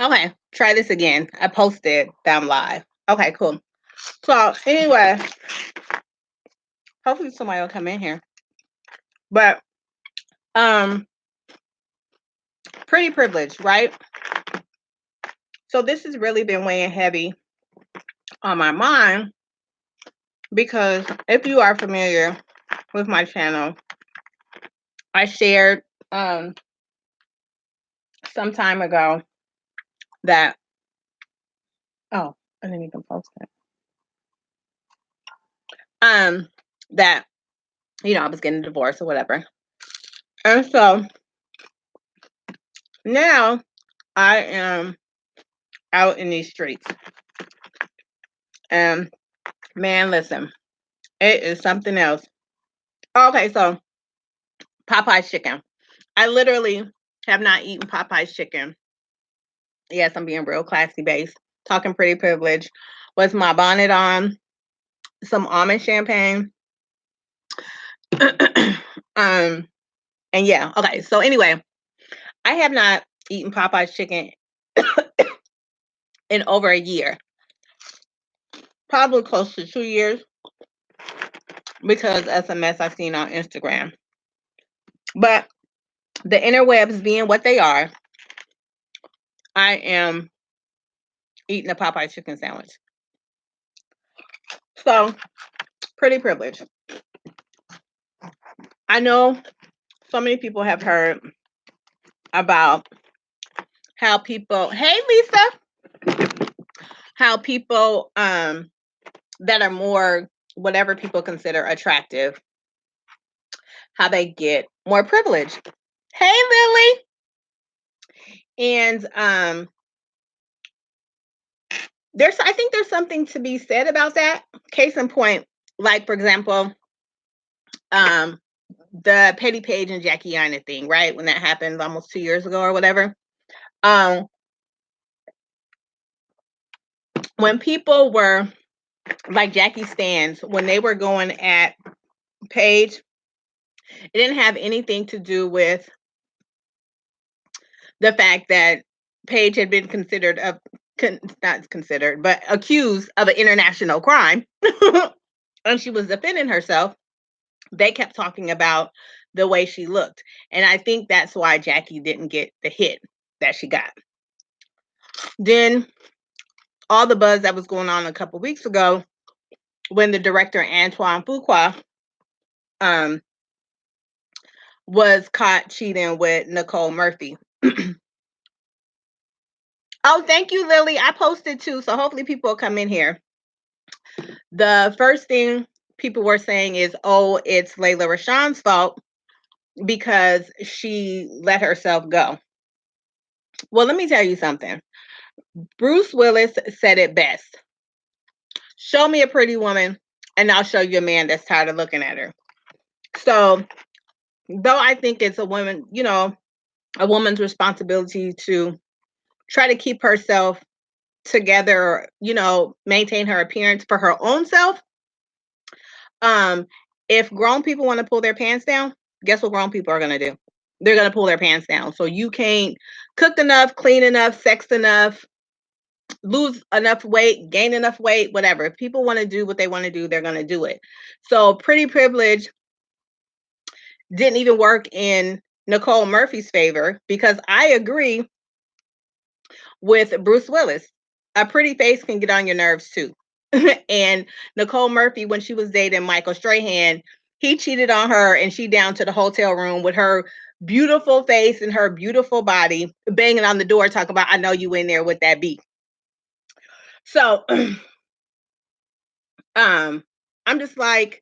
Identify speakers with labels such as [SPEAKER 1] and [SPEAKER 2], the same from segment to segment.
[SPEAKER 1] Okay, try this again. I posted that I'm live. Okay, cool. So anyway, hopefully somebody will come in here. But um, pretty privileged, right? So this has really been weighing heavy on my mind because if you are familiar with my channel, I shared um some time ago that oh, I didn't even post it. That I was getting divorced or whatever. And so now I am out in these streets. And man, listen, it is something else. Okay, so Popeye's chicken. I literally have not eaten Popeye's chicken. Yes, I'm being real classy based. Talking pretty privileged. Was my bonnet on? Some almond champagne. um, and yeah, okay. So anyway, I have not eaten Popeye's chicken in over a year. Probably close to 2 years because that's a mess I've seen on Instagram. But the interwebs being what they are, I am eating a Popeye chicken sandwich. So, pretty privileged. I know so many people have heard about how people, hey Lisa, how people that are more whatever people consider attractive, how they get more privilege. Hey Lily. And I think there's something to be said about that. Case in point, like for example, the Petty Page and Jackie Aina thing, right? When that happened almost 2 years ago or whatever. When people were like Jackie Stans, when they were going at Page, it didn't have anything to do with the fact that Page had been not considered, but accused of an international crime. And she was defending herself. They kept talking about the way she looked. And I think that's why Jackie didn't get the hit that she got. Then all the buzz that was going on a couple weeks ago when the director Antoine Fuqua was caught cheating with Nicole Murphy. Oh, thank you, Lily. I posted too, so hopefully people will come in here. The first thing people were saying is, oh, it's Layla Rashawn's fault because she let herself go. Well, let me tell you something. Bruce Willis said it best. Show me a pretty woman, and I'll show you a man that's tired of looking at her. So, though I think it's a woman's responsibility to try to keep herself together, maintain her appearance for her own self. If grown people want to pull their pants down, guess what grown people are going to do? They're going to pull their pants down. So you can't cook enough, clean enough, sex enough, lose enough weight, gain enough weight, whatever. If people want to do what they want to do, they're going to do it. So pretty privilege didn't even work in Nicole Murphy's favor because I agree with Bruce Willis. A pretty face can get on your nerves too. And Nicole Murphy, when she was dating Michael Strahan, he cheated on her and she down to the hotel room with her beautiful face and her beautiful body banging on the door talking about, I know you in there with that beat. So I'm just like,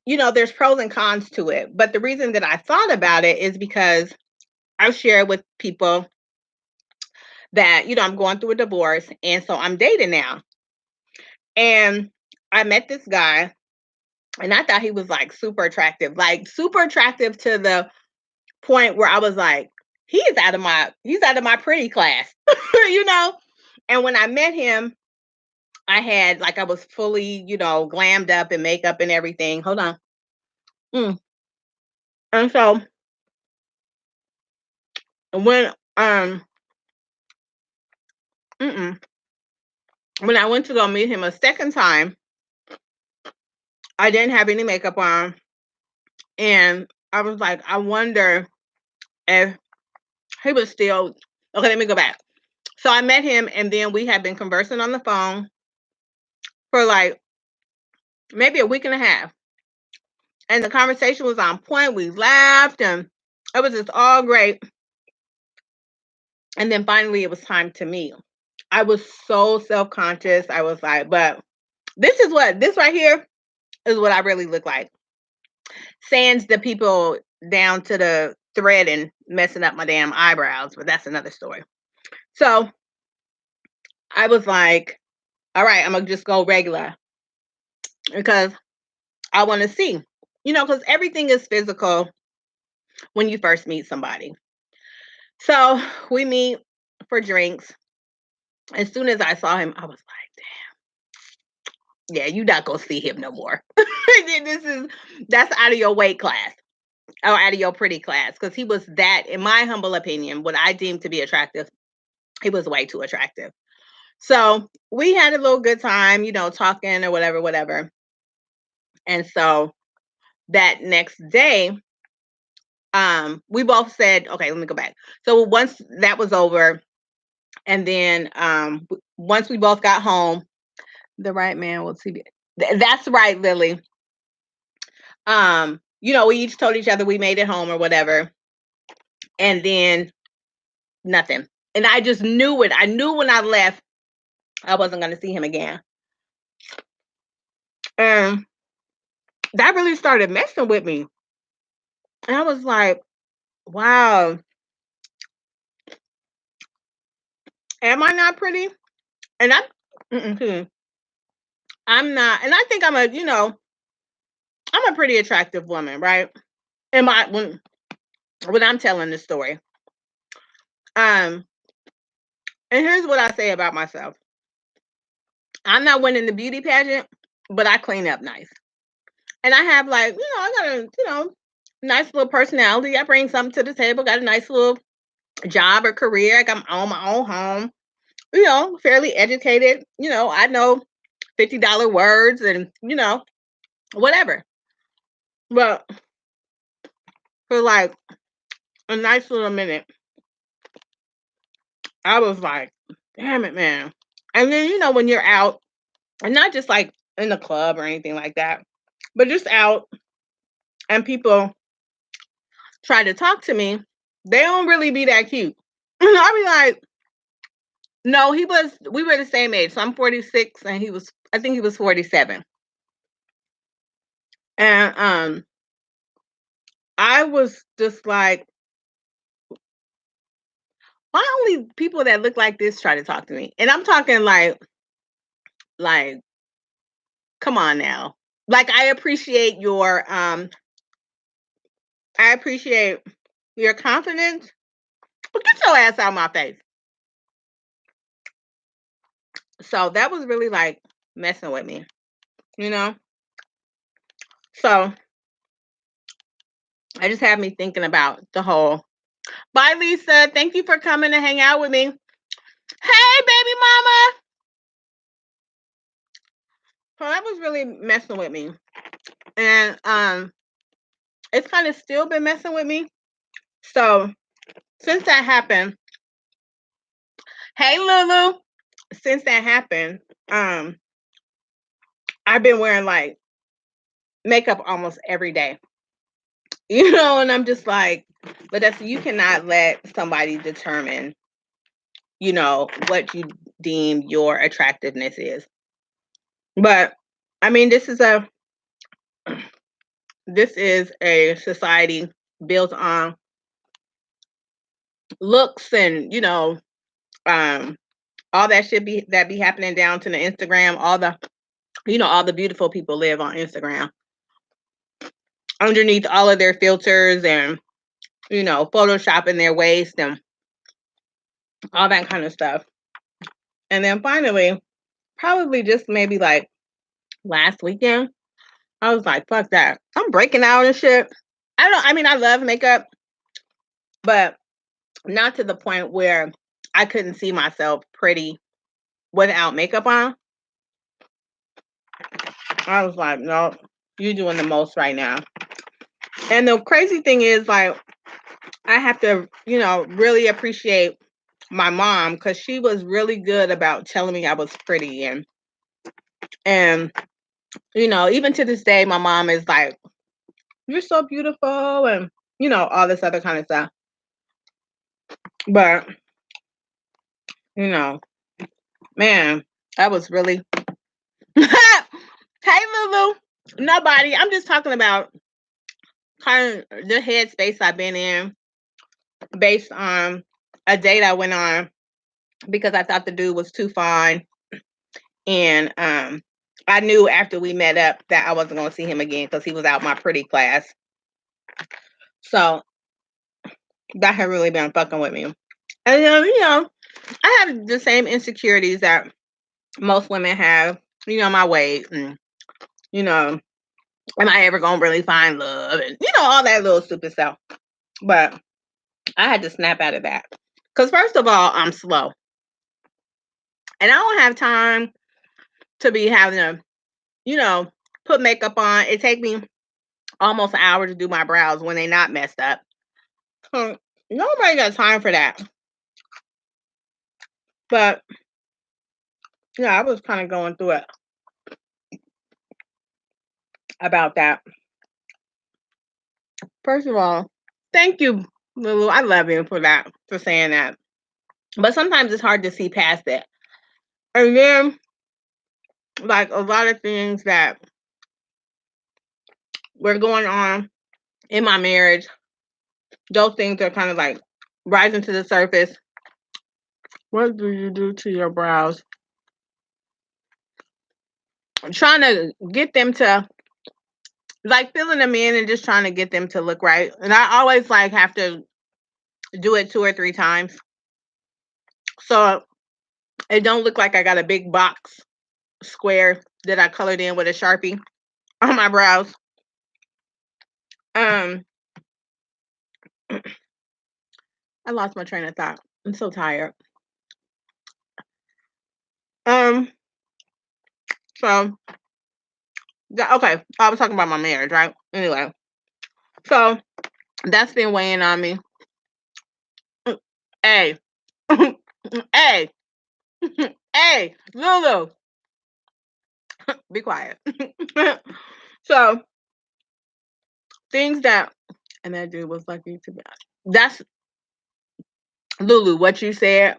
[SPEAKER 1] there's pros and cons to it. But the reason that I thought about it is because I've shared with people that, I'm going through a divorce. And so I'm dating now. And I met this guy and I thought he was like super attractive to the point where I was like, he's out of my pretty class, And when I met him, I was fully, glammed up and makeup and everything. Hold on. And so when Mm-mm. When I went to go meet him a second time, I didn't have any makeup on, and I was like, I wonder if he was still okay. Let me go back. So I met him, and then we had been conversing on the phone for like maybe a week and a half, and the conversation was on point. We laughed, and it was just all great. And then finally, it was time to meet. I was so self conscious. I was like, but this right here is what I really look like. Sans the people down to the thread and messing up my damn eyebrows, but that's another story. So I was like, all right, I'm gonna just go regular because I want to see, because everything is physical when you first meet somebody. So we meet for drinks. As soon as I saw him, I was like, yeah, you not gonna see him no more. That's out of your weight class or out of your pretty class because he was that, in my humble opinion, what I deemed to be attractive. He was way too attractive. So we had a little good time, talking or whatever, whatever. And so that next day, we both said, okay, let me go back. So once that was over, and then once we both got home, the right man will see. That's right, Lily. We each told each other we made it home or whatever, and then nothing. And I just knew it. I knew when I left, I wasn't going to see him again. And that really started messing with me. And I was like, wow, am I not pretty? And I'm not. And I think I'm a pretty attractive woman, right? Am I when I'm telling this story? Um, and here's what I say about myself. I'm not winning the beauty pageant, but I clean up nice. And I have I got a, nice little personality. I bring something to the table, got a nice little job or career. I got my own home, fairly educated. I know $50 words and, whatever. But for like a nice little minute, I was like, damn it, man. And then, when you're out, and not just like in the club or anything like that, but just out and people try to talk to me, they don't really be that cute. I'll be like, no, we were the same age. So I'm 46 and I think he was 47. And I was just like, why only people that look like this try to talk to me? And I'm talking like, come on now. Like I appreciate your confidence, but get your ass out of my face. So that was really like messing with me, you know? So I just had me thinking about the whole. Bye, Lisa. Thank you for coming to hang out with me. Hey, baby mama. So that was really messing with me. And it's kind of still been messing with me. So since that happened, hey Lulu, since that happened, I've been wearing like makeup almost every day. And I'm just like, but you cannot let somebody determine, what you deem your attractiveness is. But I mean, this is a society built on looks and um all that should be happening down to the Instagram. All the beautiful people live on Instagram underneath all of their filters and photoshopping their waist and all that kind of stuff. And then finally, probably just maybe like last weekend, I was like, fuck that. I'm breaking out and shit. I love makeup, but not to the point where I couldn't see myself pretty without makeup on. I was like, no, you're doing the most right now. And the crazy thing is, like, I have to, really appreciate my mom because she was really good about telling me I was pretty. And even to this day, my mom is like, you're so beautiful, and all this other kind of stuff. But, you know, man, that was really hey Lulu. Nobody. I'm just talking about kind of the headspace I've been in based on a date I went on because I thought the dude was too fine. And I knew after we met up that I wasn't gonna see him again because he was out my pretty class. So that had really been fucking with me. And I have the same insecurities that most women have. My weight and am I ever gonna really find love and all that little stupid stuff. But I had to snap out of that. Because first of all, I'm slow. And I don't have time to be having to, put makeup on. It take me almost an hour to do my brows when they're not messed up. So nobody got time for that. But yeah, I was kind of going through it about that. First of all, thank you, Lulu. I love you for that, for saying that. But sometimes it's hard to see past it. And then, like a lot of things that were going on in my marriage, those things are kind of like rising to the surface. What do you do to your brows? I'm trying to get them to like filling them in and just trying to get them to look right. And I always like have to do it 2 or 3 times. So it don't look like I got a big box square that I colored in with a Sharpie on my brows. Um I lost my train of thought. I'm so tired. Um so okay, I was talking about my marriage, right? Anyway. So that's been weighing on me. Hey. Hey. Hey, Lulu. Be quiet. So things that and that dude was lucky to be honest. That's Lulu, what you said.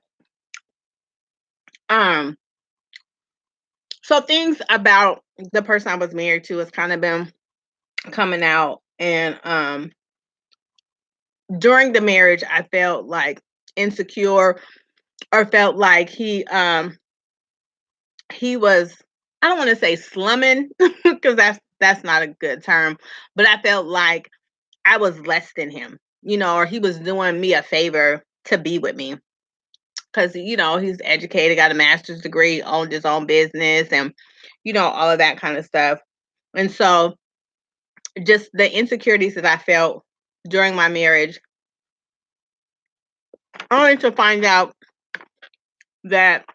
[SPEAKER 1] Um, so things about the person I was married to has kind of been coming out. And during the marriage I felt like insecure or felt like he was I don't want to say slumming because that's not a good term, but I felt like I was less than him, or he was doing me a favor to be with me. Because, he's educated, got a master's degree, owned his own business, and, all of that kind of stuff. And so, just the insecurities that I felt during my marriage, only to find out that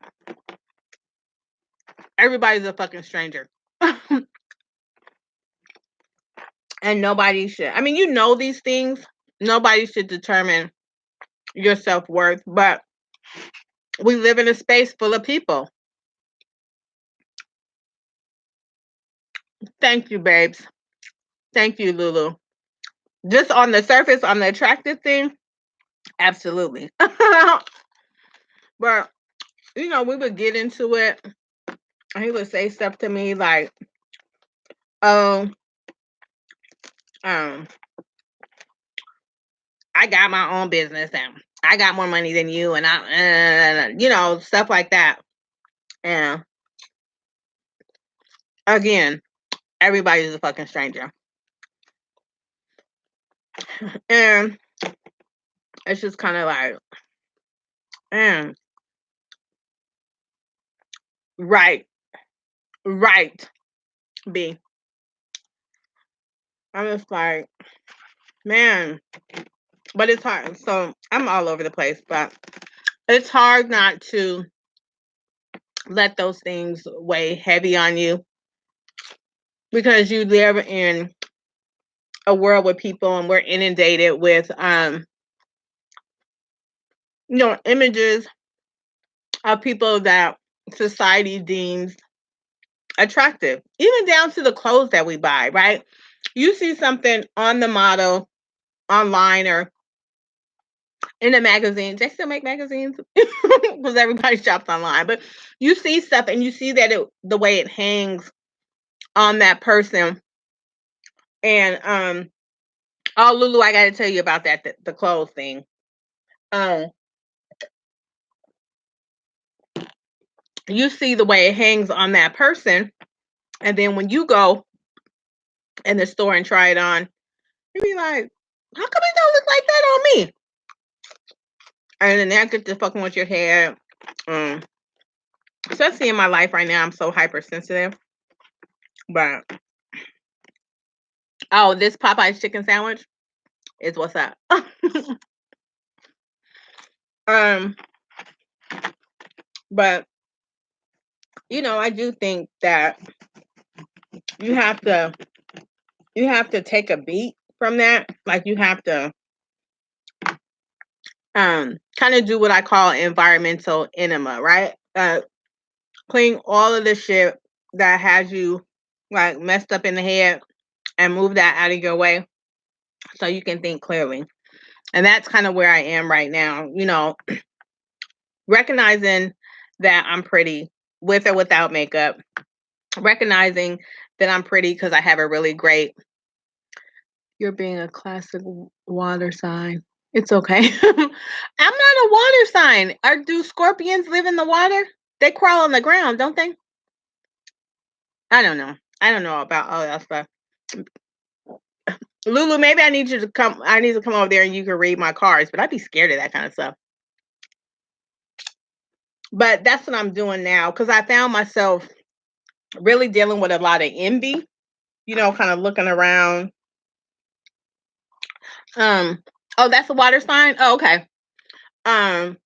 [SPEAKER 1] everybody's a fucking stranger. And nobody should, I mean, these things, nobody should determine your self worth, but we live in a space full of people. Thank you, babes. Thank you, Lulu. Just on the surface, on the attractive thing, absolutely. But we would get into it. And he would say stuff to me like, "Oh, um, I got my own business and I got more money than you, and stuff like that." And again, everybody's a fucking stranger, and it's just kind of like, mm, right, right, B. I'm just like, man, but it's hard. So I'm all over the place, but it's hard not to let those things weigh heavy on you because you live in a world with people and we're inundated with images of people that society deems attractive, even down to the clothes that we buy, right? You see something on the model online or in a magazine. They still make magazines because everybody shops online. But you see stuff and you see that the way it hangs on that person. And oh, Lulu, I got to tell you about that the clothes thing. Um, you see the way it hangs on that person, and then when you go in the store and try it on, you be like, "How come it don't look like that on me?" And then that gets to fucking with your head. Um, Especially in my life right now, I'm so hypersensitive. But oh, this Popeye's chicken sandwich is what's up. um, but I do think that you have to take a beat from that. Like you have to kind of do what I call environmental enema, right? Clean all of the shit that has you like messed up in the head and move that out of your way so you can think clearly. And that's kind of where I am right now, recognizing that I'm pretty with or without makeup, recognizing that I'm pretty because I have a really great, you're being a classic water sign. It's okay. I'm not a water sign. Do scorpions live in the water? They crawl on the ground, don't they? I don't know. I don't know about all that stuff. Lulu, maybe I need you to come. I need to come over there and you can read my cards, but I'd be scared of that kind of stuff. But that's what I'm doing now because I found myself really dealing with a lot of envy, kind of looking around. Oh, that's a water sign? Oh, okay. Um,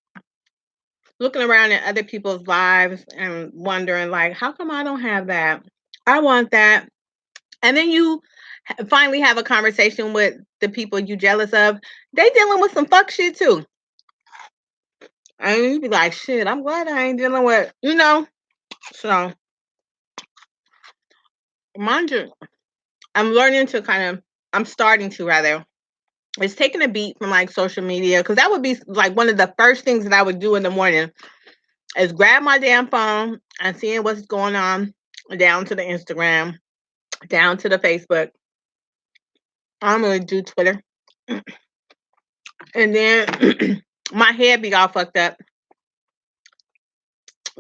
[SPEAKER 1] Looking around at other people's lives and wondering, like, how come I don't have that? I want that. And then you finally have a conversation with the people you jealous of. They dealing with some fuck shit too. And you be like, shit, I'm glad I ain't dealing with, So, mind you, I'm learning to I'm starting to rather. It's taking a beat from like social media because that would be like one of the first things that I would do in the morning is grab my damn phone and seeing what's going on down to the Instagram, down to the Facebook. I'm gonna do Twitter. And then my head be all fucked up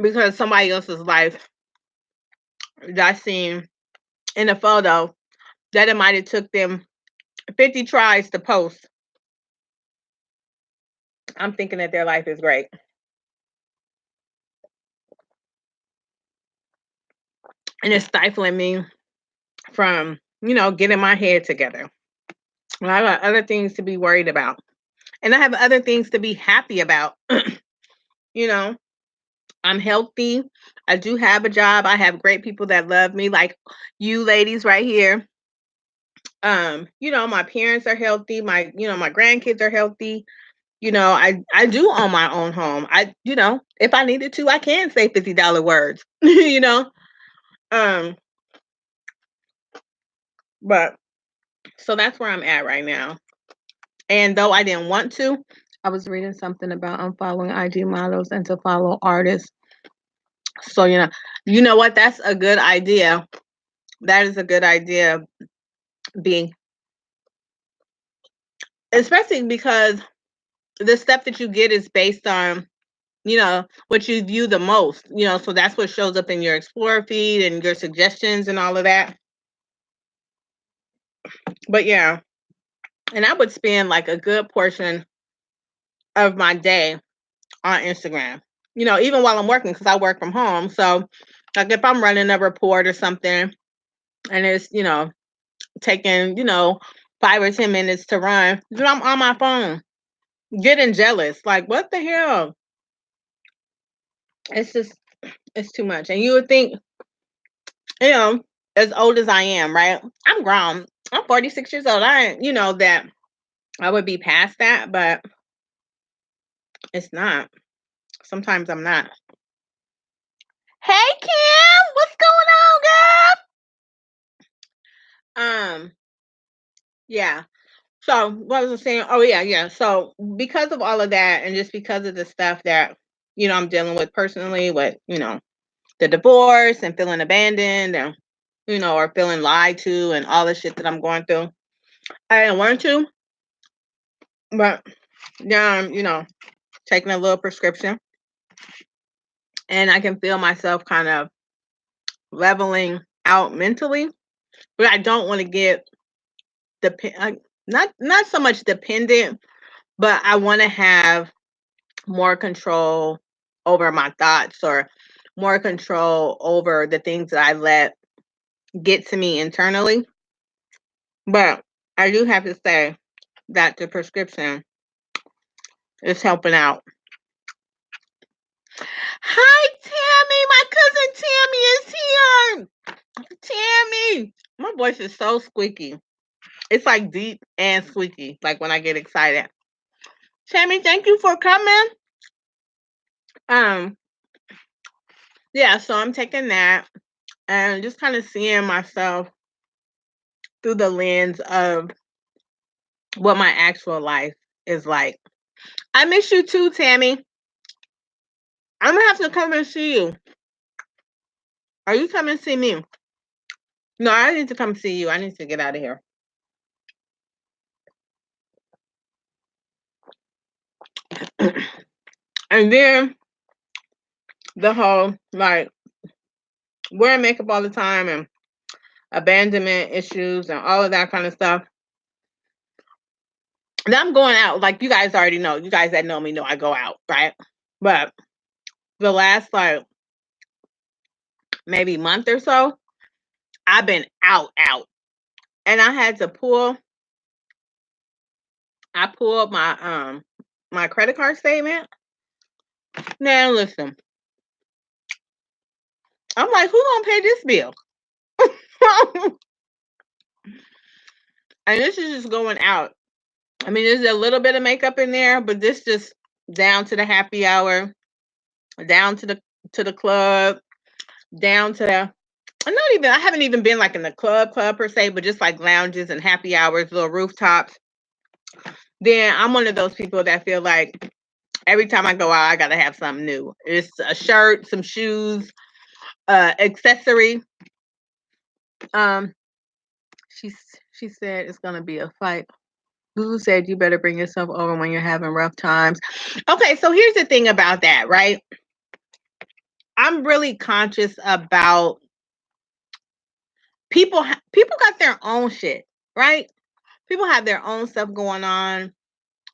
[SPEAKER 1] because somebody else's life that I seen in a photo that it might have took them 50 tries to post. I'm thinking that their life is great. And it's stifling me from, getting my head together. Well, I got other things to be worried about. And I have other things to be happy about. you know, I'm healthy. I do have a job. I have great people that love me, like you ladies right here. My parents are healthy. My grandkids are healthy. I do own my own home. If I needed to, I can say $50 words. Um, but so that's where I'm at right now. And though I didn't want to, I was reading something about unfollowing IG models and to follow artists. So you know what? That's a good idea. That is a good idea. Being Especially because the stuff that you get is based on what you view the most. So that's what shows up in your Explorer feed and your suggestions and all of that. But yeah, and I would spend like a good portion of my day on Instagram. Even while I'm working because I work from home. So like if I'm running a report or something and it's taking 5 or 10 minutes to run, then I'm on my phone getting jealous. Like what the hell? It's just It's too much. And you would think, you know, as old as I am, right? I'm grown. I'm 46 years old. I ain't, that I would be past that, but it's not. Sometimes I'm not. Hey Kim, what's going on, girl? Yeah. So what was I saying? Oh yeah, yeah. So because of all of that, and just because of the stuff that I'm dealing with personally, with the divorce and feeling abandoned, and or feeling lied to, and all the shit that I'm going through, I didn't want to, but yeah, I'm taking a little prescription, and I can feel myself kind of leveling out mentally, but I don't want to get not so much dependent, but I want to have more control over my thoughts, or more control over the things that I let get to me internally. But I do have to say that the prescription is helping out. Hi, Tammy. My cousin Tammy is here. Tammy. My voice is so squeaky. It's like deep and squeaky, like when I get excited. Tammy, thank you for coming. Um, yeah, so I'm taking that and just kind of seeing myself through the lens of what my actual life is like. I miss you too, Tammy. I'm gonna have to come and see you. Are you coming to see me? No, I need to come see you. I need to get out of here. And then the whole like wearing makeup all the time and abandonment issues and all of that kind of stuff. And I'm going out, like you guys already know. You guys that know me know I go out, right? But the last like maybe month or so, I've been out. And I pulled my credit card statement. Now listen, I'm like, who gonna pay this bill? And this is just going out. I mean, there's a little bit of makeup in there, but this just down to the happy hour, down to the club, down to the I haven't even been like in the club per se, but just like lounges and happy hours, little rooftops. Then I'm one of those people that feel like every time I go out, I gotta have something new. It's a shirt, some shoes, accessory. Um, she she said it's gonna be a fight. Lulu said you better bring yourself over when you're having rough times. Okay, so here's the thing about that, right? I'm really conscious about people got their own shit, right? People have their own stuff going on.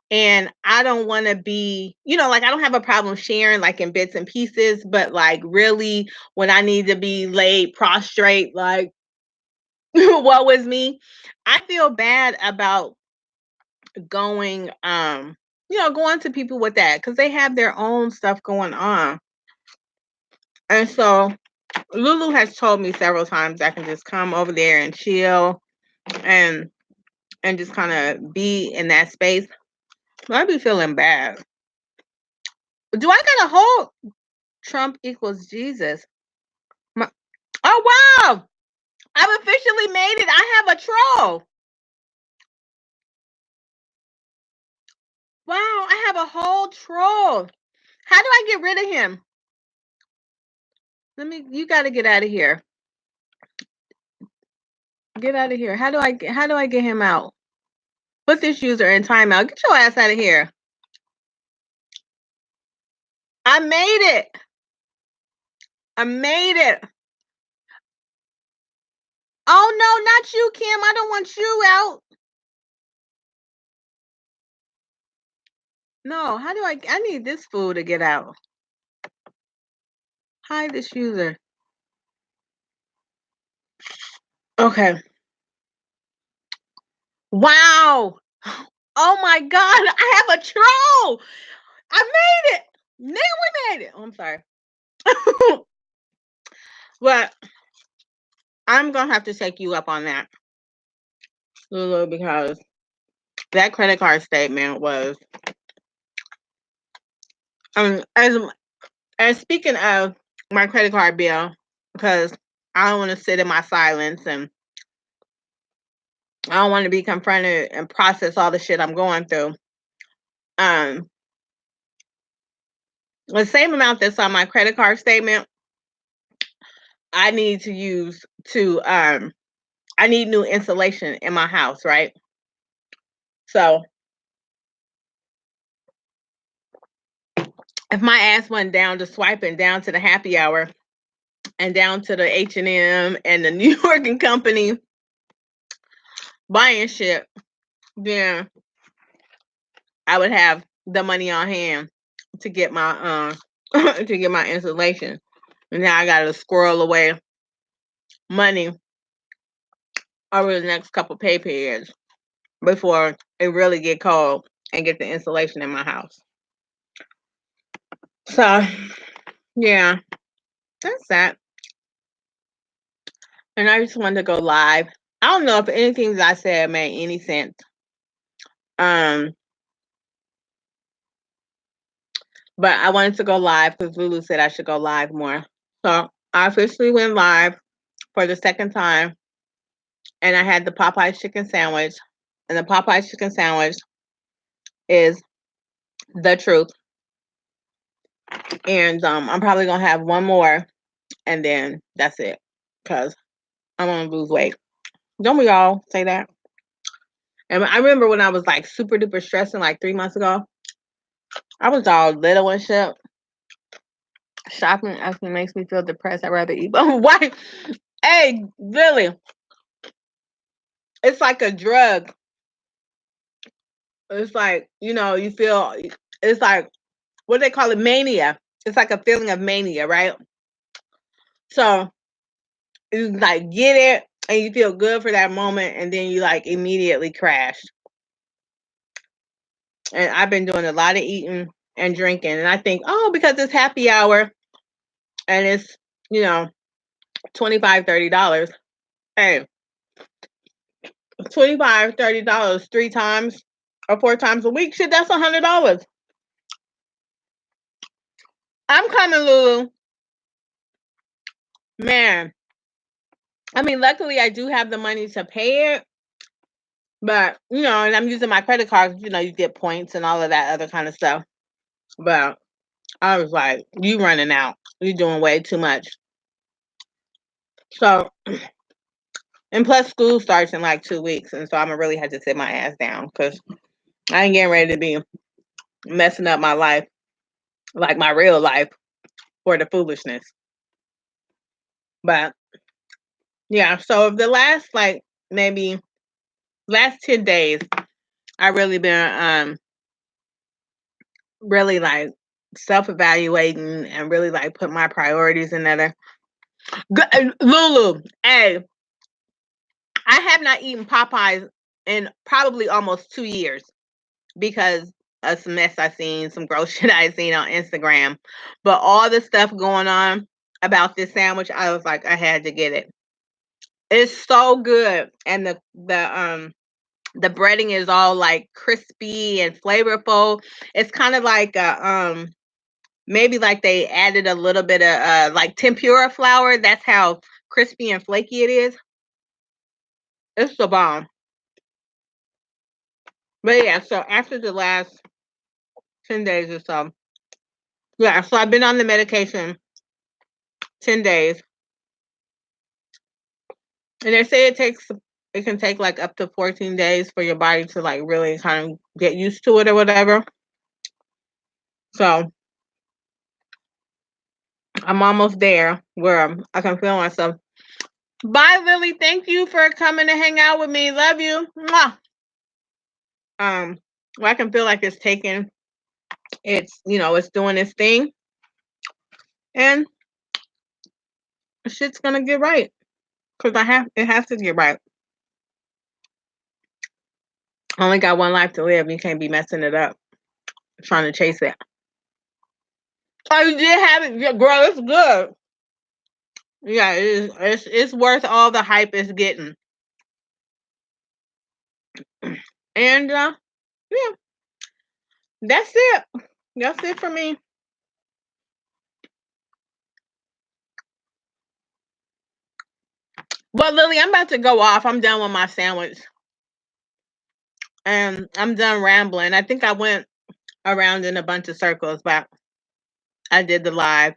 [SPEAKER 1] And I don't want to be, like I don't have a problem sharing like in bits and pieces, but like really when I need to be laid prostrate, like what was me, I feel bad about going going to people with that because they have their own stuff going on. And so Lulu has told me several times I can just come over there and chill and just kind of be in that space. But I be feeling bad. Do I got a whole Trump equals Jesus? My, oh wow! I've officially made it. I have a troll. Wow, I have a whole troll. How do I get rid of him? You got to get out of here. Get out of here. How do I get him out? Put this user in timeout. Get your ass out of here. I made it. I made it. Oh no, not you, Kim. I don't want you out. No, how do I need this fool to get out. Hide this user. Okay. Wow. Oh my god, I have a troll. I made it. Nigga, we made it. Oh, I'm sorry. But I'm gonna have to take you up on that, Lulu, because that credit card statement was. And speaking of my credit card bill, because I don't want to sit in my silence and I don't want to be confronted and process all the shit I'm going through. Um, the same amount that's on my credit card statement, I need to use to I need new insulation in my house, right? So if my ass went down to swiping down to the happy hour and down to the H&M and the New York and Company buying shit, then I would have the money on hand to get my to get my insulation. And now I gotta squirrel away money over the next couple pay periods before it really get cold and get the insulation in my house. So yeah, that's that. And I just wanted to go live. I don't know if anything that I said made any sense. Um, but I wanted to go live because Lulu said I should go live more. So I officially went live for the second time, and I had the Popeye chicken sandwich. And the Popeye chicken sandwich is the truth. And I'm probably gonna have one more, and then that's it, cause I want to lose weight. Don't we all say that? And I remember when I was like super duper stressing like 3 months ago, I was all little and shit. Shopping actually makes me feel depressed. I'd rather eat. But why? Hey, really, it's like a drug. It's like, you feel, it's like, what do they call it? Mania. It's like a feeling of mania, right? So you like get it and you feel good for that moment, and then you like immediately crash. And I've been doing a lot of eating and drinking, and I think, oh, because it's happy hour and it's, you know, $25, $30. Hey, $25, $30 3 times or 4 times a week. Shit, that's $100. I'm coming, Lulu. Man, I mean, luckily I do have the money to pay it, but and I'm using my credit card. You get points and all of that other kind of stuff. But I was like, you running out. You're doing way too much. So, and plus school starts in like 2 weeks, and so I'm gonna really have to sit my ass down because I ain't getting ready to be messing up my life, like my real life, for the foolishness. But yeah, so the last like maybe last 10 days, I really been really like self-evaluating and really like put my priorities in there. Lulu, hey, I have not eaten Popeyes in probably almost 2 years because of some mess I seen, some gross shit I seen on Instagram. But all the stuff going on about this sandwich, I was like, I had to get it. It's so good, and the breading is all like crispy and flavorful. It's kind of like maybe like they added a little bit of like tempura flour. That's how crispy and flaky it is. It's the bomb. But yeah, so after the last 10 days or so, yeah, so I've been on the medication 10 days. And they say it can take like up to 14 days for your body to like really kind of get used to it or whatever. So I'm almost there where I can feel myself. Bye, Lily. Thank you for coming to hang out with me. Love you. Mwah. Well, I can feel like it's taking it's doing its thing, and shit's gonna get right because it has to get right. I only got one life to live. You can't be messing it up, trying to chase it. Oh, you did have it, yeah, girl. It's good. Yeah, it is. It's worth all the hype it's getting. And yeah, that's it. That's it for me. Well, Lily, I'm about to go off. I'm done with my sandwich, and I'm done rambling. I think I went around in a bunch of circles, but I did the live,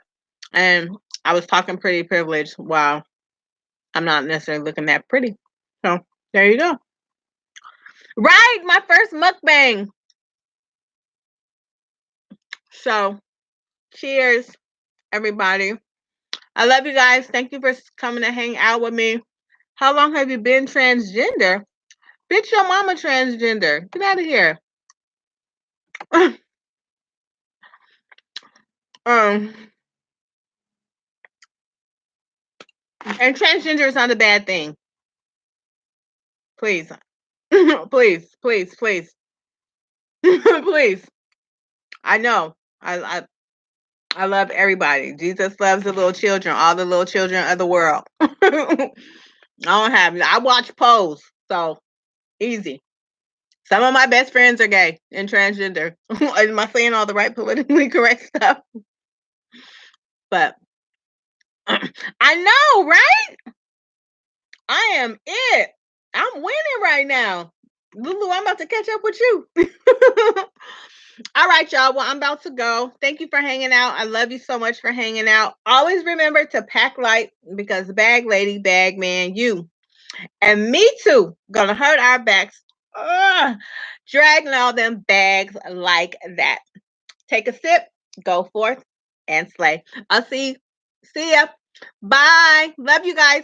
[SPEAKER 1] and I was talking pretty privileged. Wow, I'm not necessarily looking that pretty. So there you go. Right, my first mukbang. So cheers, everybody. I love you guys. Thank you for coming to hang out with me. How long have you been transgender? Bitch, your mama transgender. Get out of here. um, and transgender is not a bad thing. Please, please, please, please, please. I know. I love everybody. Jesus loves the little children, all the little children of the world. I don't have. I watch Pose, so easy. Some of my best friends are gay and transgender. Am I saying all the right politically correct stuff? But I know, right? I am it. I'm winning right now. Lulu, I'm about to catch up with you. All right, y'all. Well, I'm about to go. Thank you for hanging out. I love you so much for hanging out. Always remember to pack light because bag lady, bag man, you and me too gonna hurt our backs. Ugh, dragging all them bags like that. Take a sip, go forth, and slay. I'll see ya. Bye. Love you guys.